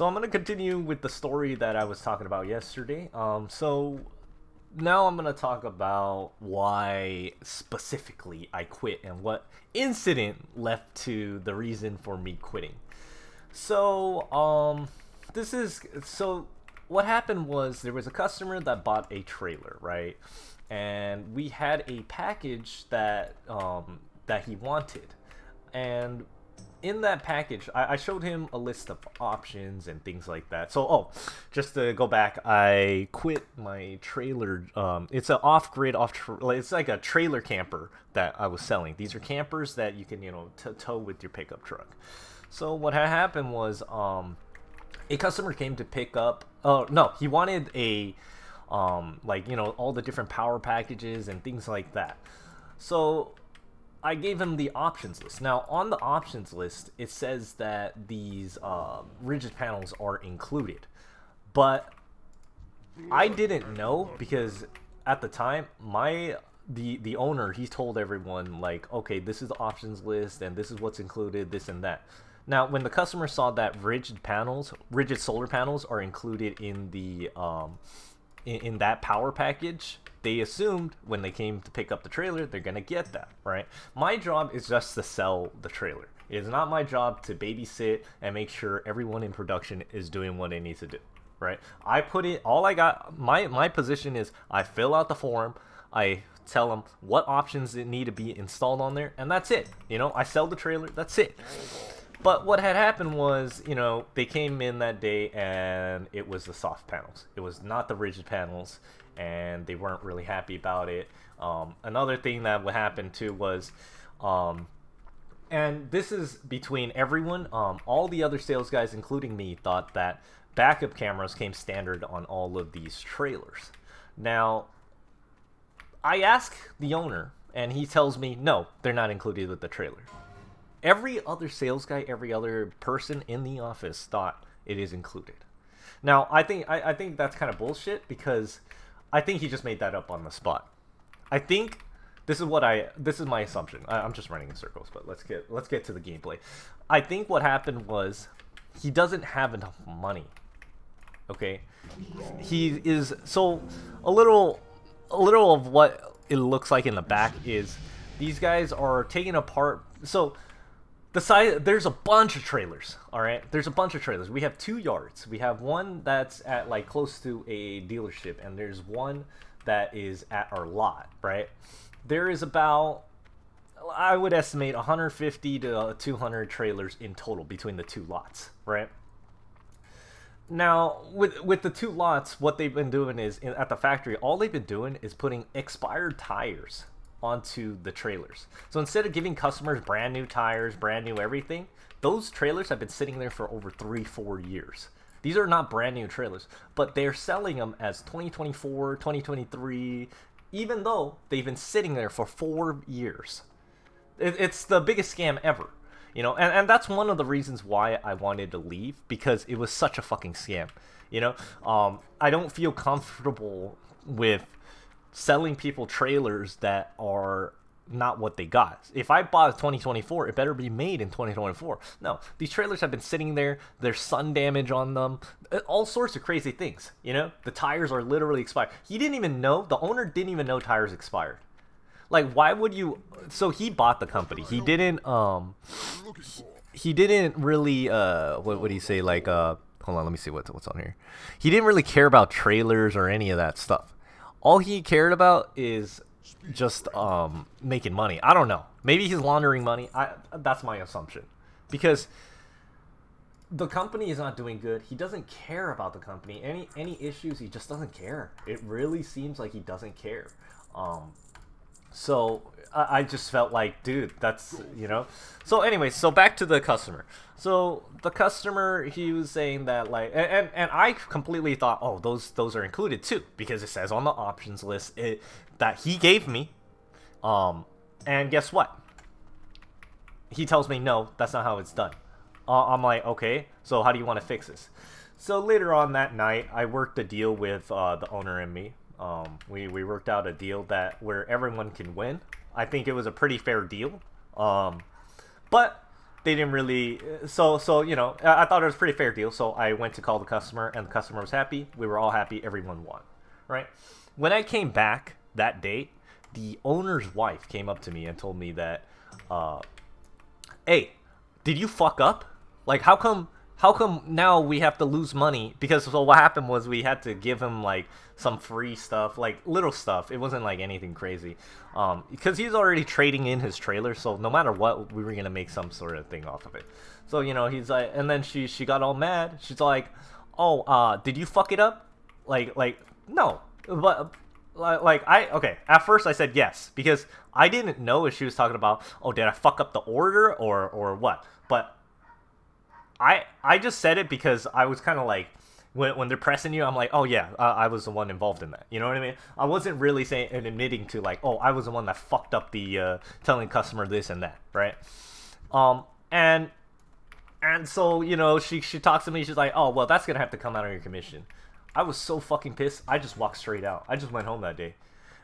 So I'm gonna continue with the story that I was talking about yesterday. So now I'm gonna talk about why specifically I quit and what incident left to the reason for me quitting. So this is so what happened was there was a customer that bought a trailer, right? And we had a package that he wanted, and in that package, I showed him a list of options and things like that. So, just to go back, I quit my trailer. It's an off-grid, it's like a trailer camper that I was selling. These are campers that you can, tow with your pickup truck. So what had happened was, a customer came to pick up. Oh no, he wanted a, all the different power packages and things like that. So I gave him the options list. Now, on the options list, it says that these rigid panels are included, but I didn't know because at the time, the owner, he told everyone like, okay, this is the options list and this is what's included, this and that. Now, when the customer saw that rigid solar panels are included in the in that power package, they assumed when they came to pick up the trailer, they're gonna get that, right? My job is just to sell the trailer. It is not my job to babysit and make sure everyone in production is doing what they need to do, right? I put it, all I got, my position is I fill out the form, I tell them what options need to be installed on there, and that's it. I sell the trailer, that's it. But what had happened was, they came in that day and it was the soft panels. It was not the rigid panels, and they weren't really happy about it. Another thing that would happen too was, and this is between everyone, all the other sales guys, including me, thought that backup cameras came standard on all of these trailers. Now, I ask the owner, and he tells me, no, they're not included with the trailer. Every other sales guy, every other person in the office thought it is included. Now, I think that's kind of bullshit because I think he just made that up on the spot. I think this is my assumption. I'm just running in circles, but let's get to the gameplay. I think what happened was he doesn't have enough money. Okay, he is so a little of what it looks like in the back is these guys are taking apart. So the size, there's a bunch of trailers. All right, there's a bunch of trailers. We have 2 yards. We have one that's at like close to a dealership, and there's one that is at our lot. Right, there is about, I would estimate 150 to 200 trailers in total between the 2 lots. Right. Now, with the 2 lots, what they've been doing is at the factory, all they've been doing is putting expired tires onto the trailers. So instead of giving customers brand new tires, brand new everything, those trailers have been sitting there for over 3-4 years. These are not brand new trailers, but they're selling them as 2024, 2023, even though they've been sitting there for 4 years. It's the biggest scam ever. And that's one of the reasons why I wanted to leave, because it was such a fucking scam. I don't feel comfortable with selling people trailers that are not what they got. If I bought a 2024, it better be made in 2024. No, these trailers have been sitting there. There's sun damage on them. All sorts of crazy things. The tires are literally expired. He didn't even know. The owner didn't even know tires expired. Like, why would you? So he bought the company. He didn't. He didn't really. What would he say? Like, hold on. Let me see what's on here. He didn't really care about trailers or any of that stuff. All he cared about is just making money. I don't know. Maybe he's laundering money. That's my assumption, because the company is not doing good. He doesn't care about the company. Any issues, he just doesn't care. It really seems like he doesn't care. So I just felt like, dude, that's, So anyway, so back to the customer. So the customer, he was saying that, like, and I completely thought, oh, those are included too, because it says on the options list that he gave me. And guess what? He tells me, no, that's not how it's done. I'm like, okay, so how do you want to fix this? So later on that night, I worked a deal with the owner and me. We worked out a deal where everyone can win. I think it was a pretty fair deal. But they didn't really. So you know, I thought it was a pretty fair deal. So I went to call the customer, and the customer was happy. We were all happy. Everyone won, right? When I came back that day, the owner's wife came up to me and told me that, "Hey, did you fuck up? Like, how come?" How come now we have to lose money? Because so what happened was we had to give him like some free stuff, like little stuff. It wasn't like anything crazy, because he's already trading in his trailer. So no matter what, we were gonna make some sort of thing off of it. So you know he's like, and then she got all mad. She's like, "Oh, did you fuck it up? Like no, but." Like I okay. At first I said yes because I didn't know if she was talking about, oh, did I fuck up the order or what? But I just said it because I was kind of like, when they're pressing you, I'm like, oh yeah, I was the one involved in that. You know what I mean? I wasn't really saying and admitting to like, oh, I was the one that fucked up the telling customer this and that, right? And so you know, she talks to me. She's like, oh well, that's gonna have to come out of your commission. I was so fucking pissed. I just walked straight out. I just went home that day,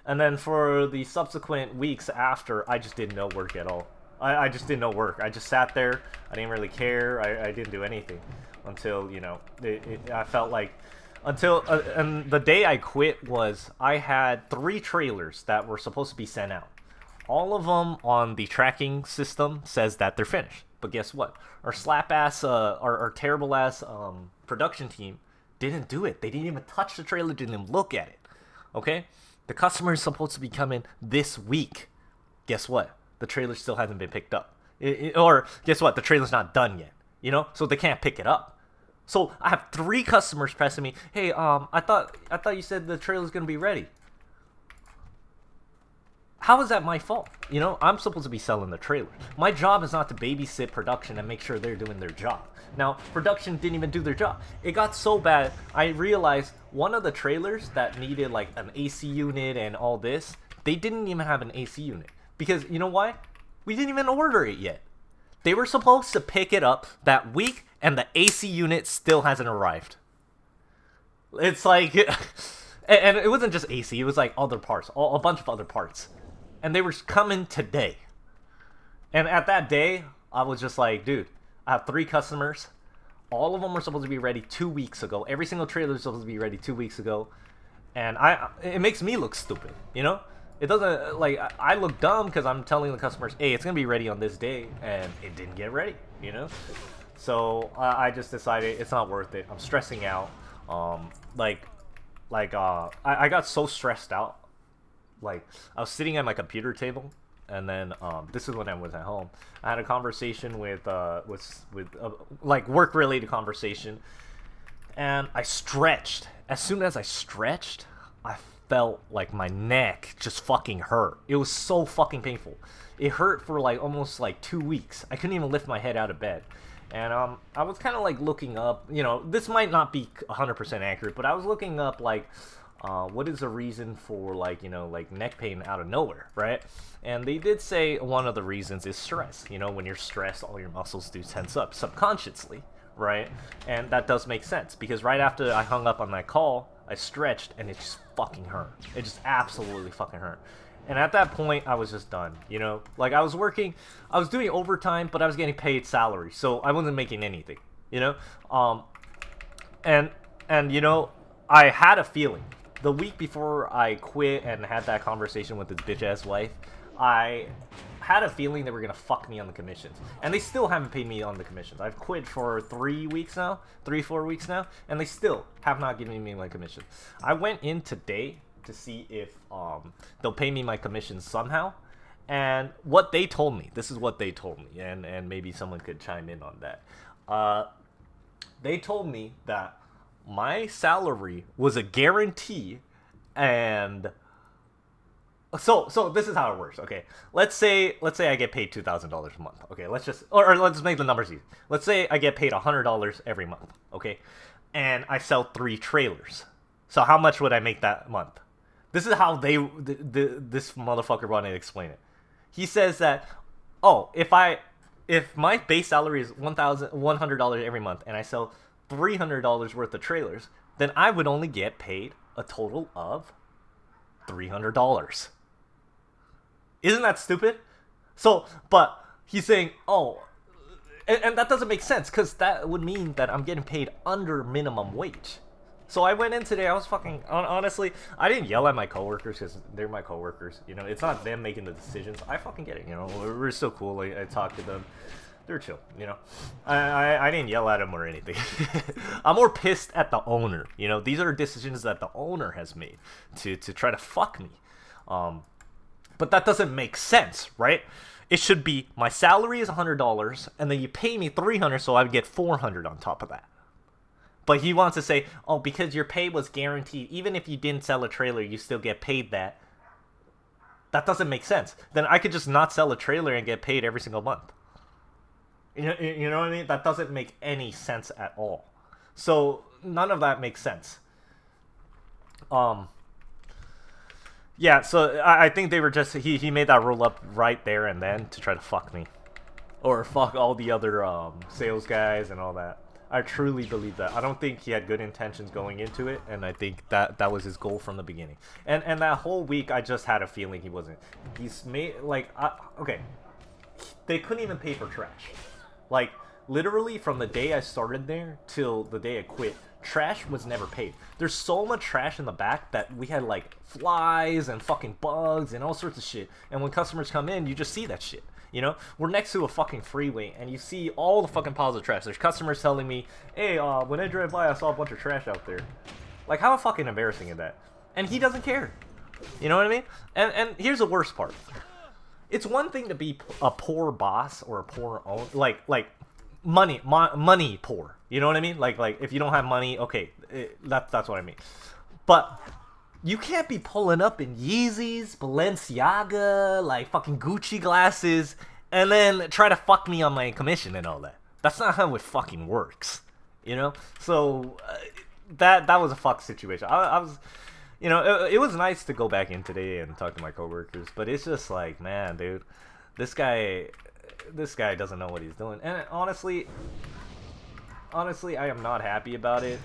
and then for the subsequent weeks after, I just did no work at all. I just did no work. I just sat there. I didn't really care. I didn't do anything until, you know, I felt like until and the day I quit was I had 3 trailers that were supposed to be sent out. All of them on the tracking system says that they're finished. But guess what? Our slap ass, our terrible ass production team didn't do it. They didn't even touch the trailer. Didn't even look at it. Okay, the customer is supposed to be coming this week. Guess what? The trailer still hasn't been picked up. Or guess what? The trailer's not done yet. You know, so they can't pick it up. So I have 3 customers pressing me. Hey, I thought you said the trailer's gonna be ready. How is that my fault? You know, I'm supposed to be selling the trailer. My job is not to babysit production and make sure they're doing their job. Now, production didn't even do their job. It got so bad, I realized one of the trailers that needed like an AC unit and all this, they didn't even have an AC unit. Because, you know why? We didn't even order it yet. They were supposed to pick it up that week, and the AC unit still hasn't arrived. It's like... and it wasn't just AC, it was like other parts, a bunch of other parts. And they were coming today. And at that day, I was just like, dude, I have 3 customers. All of them were supposed to be ready 2 weeks ago. Every single trailer was supposed to be ready 2 weeks ago. And it makes me look stupid, you know? It doesn't, like, I look dumb because I'm telling the customers, hey, it's going to be ready on this day, and it didn't get ready, you know? So, I just decided it's not worth it. I'm stressing out. I got so stressed out. Like, I was sitting at my computer table, and then, this is when I was at home. I had a conversation with like, work-related conversation, and I stretched. As soon as I stretched, I felt like my neck just fucking hurt. It was so fucking painful. It hurt for like almost like 2 weeks. I couldn't even lift my head out of bed. And I was kind of like looking up, you know, this might not be 100% accurate, but I was looking up like what is the reason for like, you know, like neck pain out of nowhere, right? And they did say one of the reasons is stress. You know, when you're stressed, all your muscles do tense up subconsciously, right? And that does make sense because right after I hung up on that call, I stretched and it just fucking hurt. It just absolutely fucking hurt. And at that point, I was just done, you know? Like, I was doing overtime, but I was getting paid salary, so I wasn't making anything, you know? And you know, I had a feeling. The week before I quit and had that conversation with his bitch-ass wife, I had a feeling they were gonna fuck me on the commissions. And they still haven't paid me on the commissions. I've quit for 4 weeks now, and they still have not given me my commission. I went in today to see if they'll pay me my commissions somehow. And what they told me, this is what they told me, and maybe someone could chime in on that. They told me that my salary was a guarantee, and so this is how it works. Okay, let's say I get paid $2,000 a month. Okay, let's just make the numbers easy. Let's say I get paid $100 every month. Okay, and I sell 3 trailers. So how much would I make that month? This is how this motherfucker wanted to explain it. He says that, oh, if my base salary is $1,100 every month and I sell $300 worth of trailers, then I would only get paid a total of $300. Isn't that stupid? So, but he's saying, oh, And that doesn't make sense, because that would mean that I'm getting paid under minimum wage. So I went in today, I was fucking, honestly, I didn't yell at my coworkers, because they're my coworkers, you know, it's not them making the decisions. I fucking get it, you know, we're still cool. Like, I talked to them, they're chill, you know. I didn't yell at them or anything. I'm more pissed at the owner, you know. These are decisions that the owner has made to try to fuck me. But that doesn't make sense, right? It should be, my salary is $100, and then you pay me $300, so I would get $400 on top of that. But he wants to say, oh, because your pay was guaranteed, even if you didn't sell a trailer, you still get paid that. That doesn't make sense. Then I could just not sell a trailer and get paid every single month. You know what I mean? That doesn't make any sense at all. So none of that makes sense. Yeah, so I think they were just, he made that rule up right there and then to try to fuck me. Or fuck all the other sales guys and all that. I truly believe that. I don't think he had good intentions going into it, and I think that was his goal from the beginning. And that whole week, I just had a feeling he wasn't. He's made, like, okay. They couldn't even pay for trash. Like, literally from the day I started there till the day I quit, trash was never paid. There's so much trash in the back that we had, like, flies and fucking bugs and all sorts of shit. And when customers come in, you just see that shit. You know, we're next to a fucking freeway, and you see all the fucking piles of trash. There's customers telling me, hey, when I drove by, I saw a bunch of trash out there. Like, how fucking embarrassing is that? And he doesn't care. You know what I mean? And here's the worst part. It's one thing to be a poor boss or a poor owner, like money poor. You know what I mean? Like if you don't have money, okay, that's what I mean. But you can't be pulling up in Yeezys, Balenciaga, like fucking Gucci glasses, and then try to fuck me on my commission and all that. That's not how it fucking works, you know? So that was a fuck situation. I was, you know, it was nice to go back in today and talk to my coworkers, but it's just like, man, dude, this guy doesn't know what he's doing. And honestly, I am not happy about it.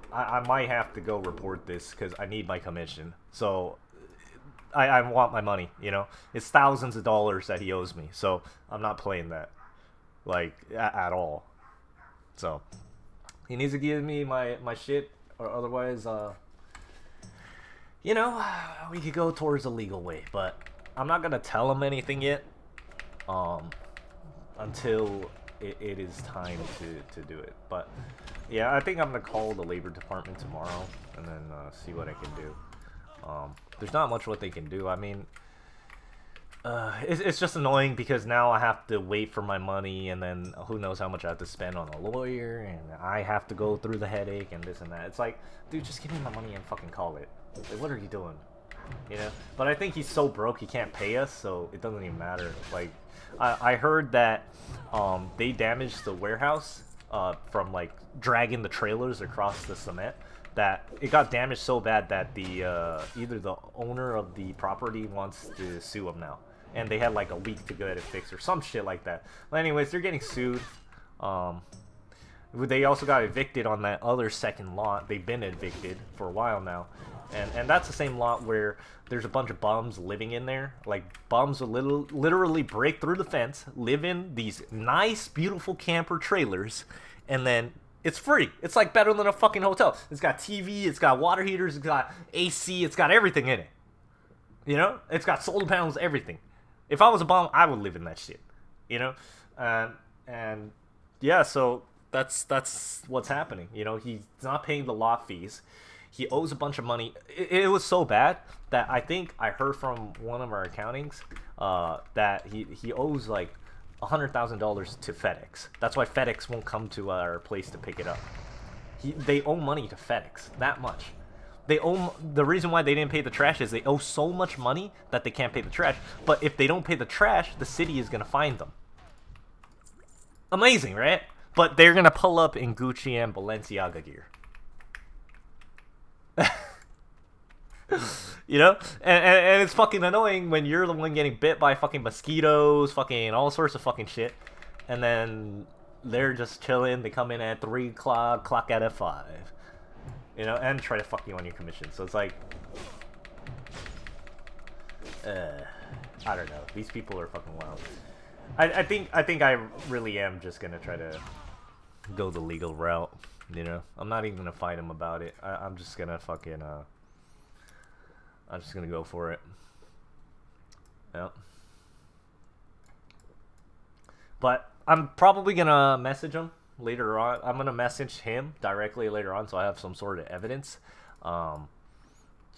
I might have to go report this because I need my commission. So I want my money, you know? It's thousands of dollars that he owes me. So I'm not playing that, like, at all. So he needs to give me my shit, or otherwise, you know, we could go towards the legal way. But I'm not going to tell him anything yet until it is time to do it. But yeah, I think I'm gonna call the labor department tomorrow and then see what I can do. There's not much what they can do. I mean, it's just annoying because now I have to wait for my money, and then who knows how much I have to spend on a lawyer, and I have to go through the headache and this and that. It's like, dude, just give me my money and fucking call it. Like, what are you doing? You know? But I think he's so broke he can't pay us, so it doesn't even matter. Like, I heard that they damaged the warehouse from like dragging the trailers across the cement, that it got damaged so bad that the either the owner of the property wants to sue him now, and they had like a week to get it fixed or some shit like that. But anyways, they're getting sued. They also got evicted on that other second lot. They've been evicted for a while now. And that's the same lot where there's a bunch of bums living in there. Like, bums will literally break through the fence, live in these nice, beautiful camper trailers, and then it's free. It's like better than a fucking hotel. It's got TV, it's got water heaters, it's got AC, it's got everything in it. You know? It's got solar panels, everything. If I was a bum, I would live in that shit. You know? And yeah, so that's what's happening. You know, he's not paying the lot fees. He owes a bunch of money. It was so bad that I think I heard from one of our accountings that he owes like $100,000 to FedEx. That's why FedEx won't come to our place to pick it up. They owe money to FedEx, that much. The reason why they didn't pay the trash is they owe so much money that they can't pay the trash. But if they don't pay the trash, the city is gonna fine them. Amazing, right? But they're gonna pull up in Gucci and Balenciaga gear. You know, and it's fucking annoying when you're the one getting bit by fucking mosquitoes, fucking all sorts of fucking shit, and then they're just chilling. They come in at 3 o'clock, clock out at 5, you know, and try to fuck you on your commission. So it's like, I don't know. These people are fucking wild. I think I really am just gonna try to go the legal route. You know, I'm not even gonna fight him about it. I'm just gonna fucking I'm just gonna go for it. Yep. But I'm probably gonna message him later on. I'm gonna message him directly later on, so I have some sort of evidence,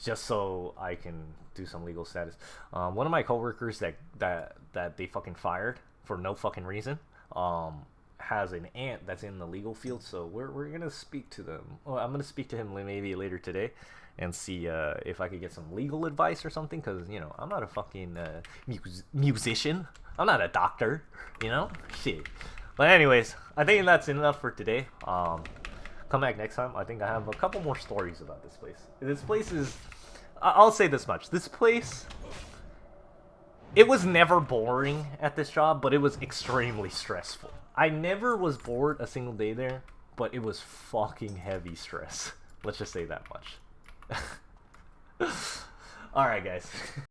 just so I can do some legal status. One of my coworkers that they fucking fired for no fucking reason, has an aunt that's in the legal field, so we're gonna speak to them. Well, I'm gonna speak to him maybe later today, and see if I could get some legal advice or something. Cause you know I'm not a fucking musician. I'm not a doctor. You know, shit. But anyways, I think that's enough for today. Come back next time. I think I have a couple more stories about this place. This place is. I'll say this much. This place. It was never boring at this job, but it was extremely stressful. I never was bored a single day there, but it was fucking heavy stress. Let's just say that much. Alright, guys.